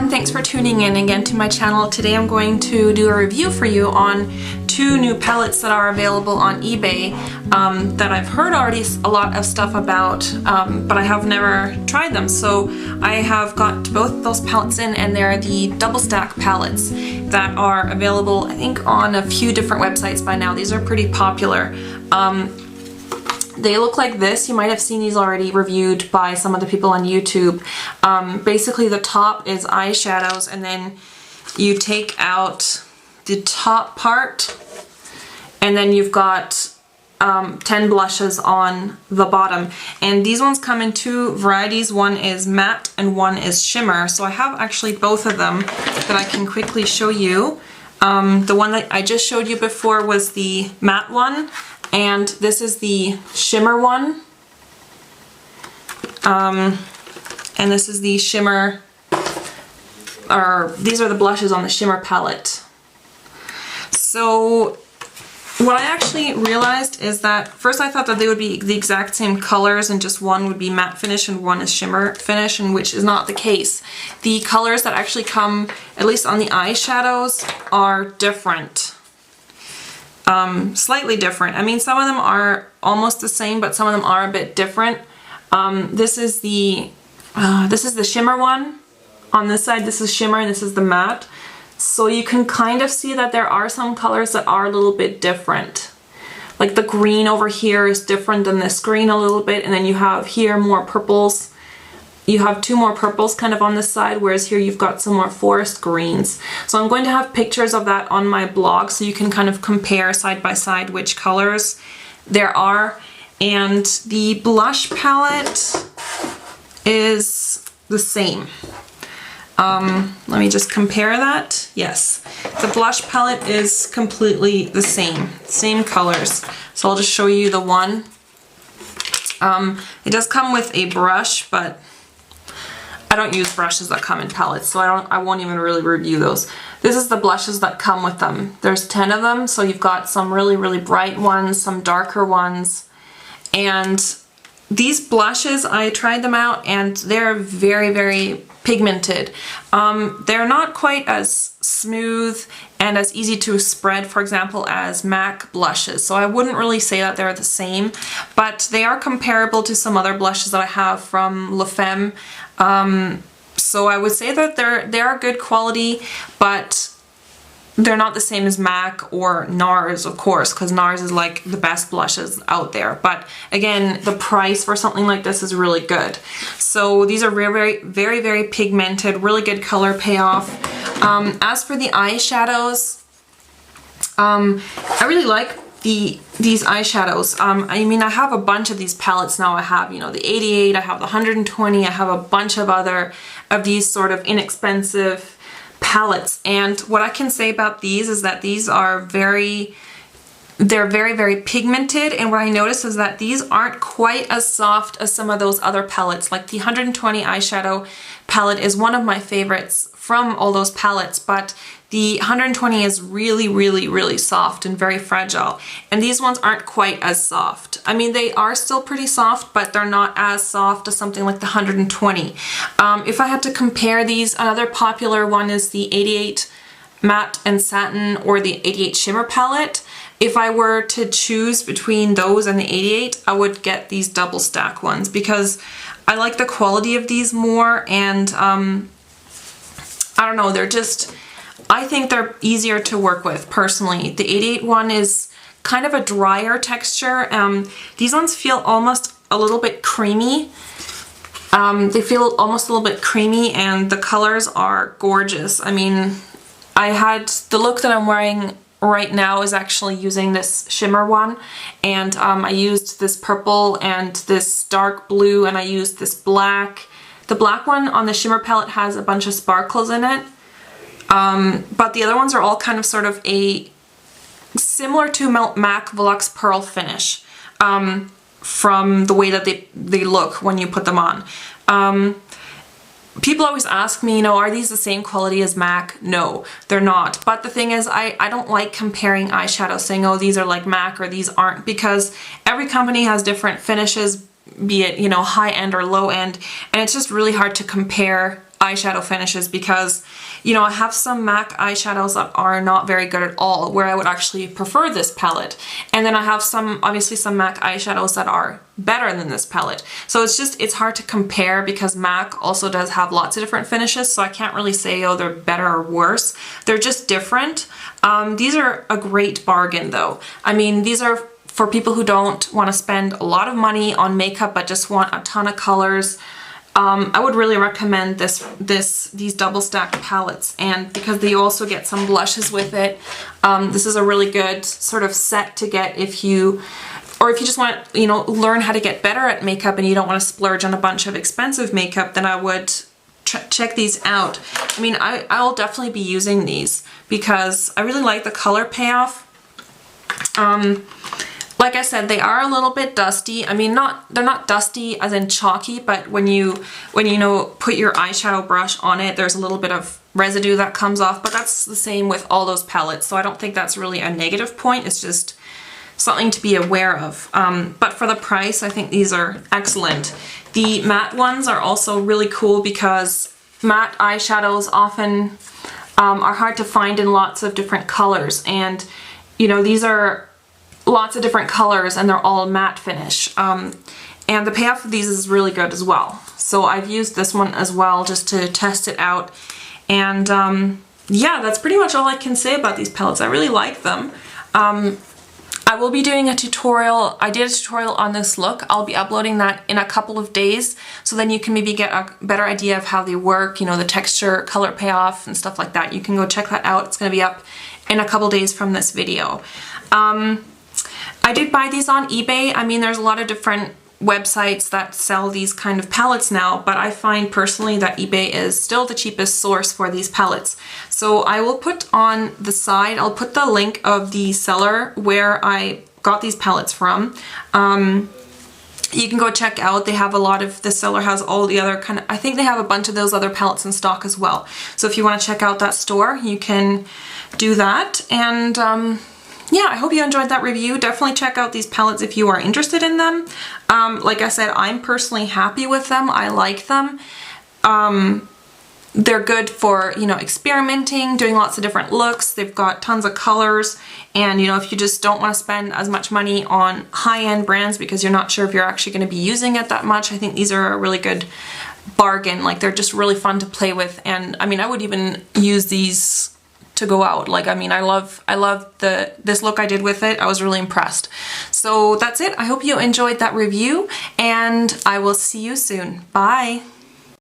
everyone, thanks for tuning in again to my channel. Today I'm going to do a review for you on two new palettes that are available on eBay that I've heard already a lot of stuff about, but I have never tried them. So I have got both those palettes in, and they're the double stack palettes that are available, I think, on a few different websites by now. These are pretty popular. They look like this. You might have seen these already reviewed by some of the people on YouTube. Basically the top is eyeshadows, and then you take out the top part, and then you've got 10 blushes on the bottom. And these ones come in two varieties. One is matte and one is shimmer. So I have actually both of them that I can quickly show you. The one that I just showed you before was the matte one, and this is the shimmer one. And this is the shimmer, or these are the blushes on the shimmer palette. So what I actually realized is that first I thought that they would be the exact same colors and just one would be matte finish and one is shimmer finish, and which is not the case. The colors that actually come, at least on the eyeshadows, are different. Slightly different. I mean, some of them are almost the same, but some of them are a bit different. This is the shimmer one. On this side, this is shimmer and this is the matte. So you can kind of see that there are some colors that are a little bit different. Like the green over here is different than this green a little bit, and then you have here more purples. You have two more purples kind of on this side, whereas here you've got some more forest greens. So I'm going to have pictures of that on my blog so you can kind of compare side by side which colors there are. And the blush palette is the same. Let me just compare that. Yes, the blush palette is completely the same colors. So I'll just show you the one. It does come with a brush, but I don't use brushes that come in palettes, so I won't even really review those. This is the blushes that come with them. There's 10 of them, so you've got some really, really bright ones, some darker ones. And these blushes, I tried them out and they're very, very pigmented. They're not quite as smooth and as easy to spread, for example, as MAC blushes. So I wouldn't really say that they're the same, but they are comparable to some other blushes that I have from La Femme. So I would say that they are good quality, but they're not the same as MAC or NARS, of course, because NARS is like the best blushes out there. But again, the price for something like this is really good. So these are very, very, very pigmented, really good color payoff. As for the eyeshadows, I really like these eyeshadows. I mean, I have a bunch of these palettes now. I have, you know, the 88, I have the 120, I have a bunch of other of these sort of inexpensive palettes, and what I can say about these is that these are very, very pigmented, and what I noticed is that these aren't quite as soft as some of those other palettes. Like the 120 eyeshadow palette is one of my favorites from all those palettes, but the 120 is really, really, really soft and very fragile, and these ones aren't quite as soft. I mean, they are still pretty soft, but they're not as soft as something like the 120. If I had to compare these, another popular one is the 88 Matte and Satin or the 88 Shimmer palette. If I were to choose between those and the 88, I would get these double stack ones because I like the quality of these more, and I don't know, they're just, I think they're easier to work with personally. The 88 one is kind of a drier texture. These ones feel almost a little bit creamy. They feel almost a little bit creamy, and the colors are gorgeous. I mean, I had the look that I'm wearing right now is actually using this shimmer one, and I used this purple and this dark blue, and I used this black. The black one on the shimmer palette has a bunch of sparkles in it, but the other ones are all kind of sort of a similar to MAC Volux Pearl finish from the way that they look when you put them on. People always ask me, you know, are these the same quality as MAC? No, they're not. But the thing is, I don't like comparing eyeshadows, saying, oh, these are like MAC or these aren't, because every company has different finishes, be it, you know, high end or low end, and it's just really hard to compare eyeshadow finishes because, you know, I have some MAC eyeshadows that are not very good at all, where I would actually prefer this palette. And then I have some, obviously some MAC eyeshadows that are better than this palette. So it's hard to compare because MAC also does have lots of different finishes, so I can't really say, oh, they're better or worse. They're just different. These are a great bargain though. I mean, these are for people who don't want to spend a lot of money on makeup but just want a ton of colors. I would really recommend these double stacked palettes, and because they also get some blushes with it. This is a really good sort of set to get if you just want to, you know, learn how to get better at makeup and you don't want to splurge on a bunch of expensive makeup, then I would check these out. I mean, I'll definitely be using these because I really like the color payoff. Like I said, they are a little bit dusty. I mean, they're not dusty as in chalky, but when you know, put your eyeshadow brush on it, there's a little bit of residue that comes off, but that's the same with all those palettes, so I don't think that's really a negative point. It's just something to be aware of. But for the price, I think these are excellent. The matte ones are also really cool because matte eyeshadows often are hard to find in lots of different colors, and you know, these are lots of different colors and they're all matte finish. And the payoff of these is really good as well. So I've used this one as well just to test it out. And yeah, that's pretty much all I can say about these palettes. I really like them. I will be doing a tutorial. I did a tutorial on this look. I'll be uploading that in a couple of days, so then you can maybe get a better idea of how they work, you know, the texture, color payoff, and stuff like that. You can go check that out. It's going to be up in a couple days from this video. I did buy these on eBay. I mean, there's a lot of different websites that sell these kind of palettes now, but I find personally that eBay is still the cheapest source for these palettes. So I will put on the side, I'll put the link of the seller where I got these palettes from. You can go check out, they have a lot of, the seller has all the other kind of, I think they have a bunch of those other palettes in stock as well. So if you want to check out that store, you can do that. And yeah, I hope you enjoyed that review. Definitely check out these palettes if you are interested in them. Like I said, I'm personally happy with them. I like them. They're good for, you know, experimenting, doing lots of different looks. They've got tons of colors, and you know, if you just don't want to spend as much money on high-end brands because you're not sure if you're actually going to be using it that much, I think these are a really good bargain. Like, they're just really fun to play with, and I mean, I would even use these to go out. Like, I mean, I love this look I did with it. I was really impressed. So that's it. I hope you enjoyed that review, and I will see you soon. Bye.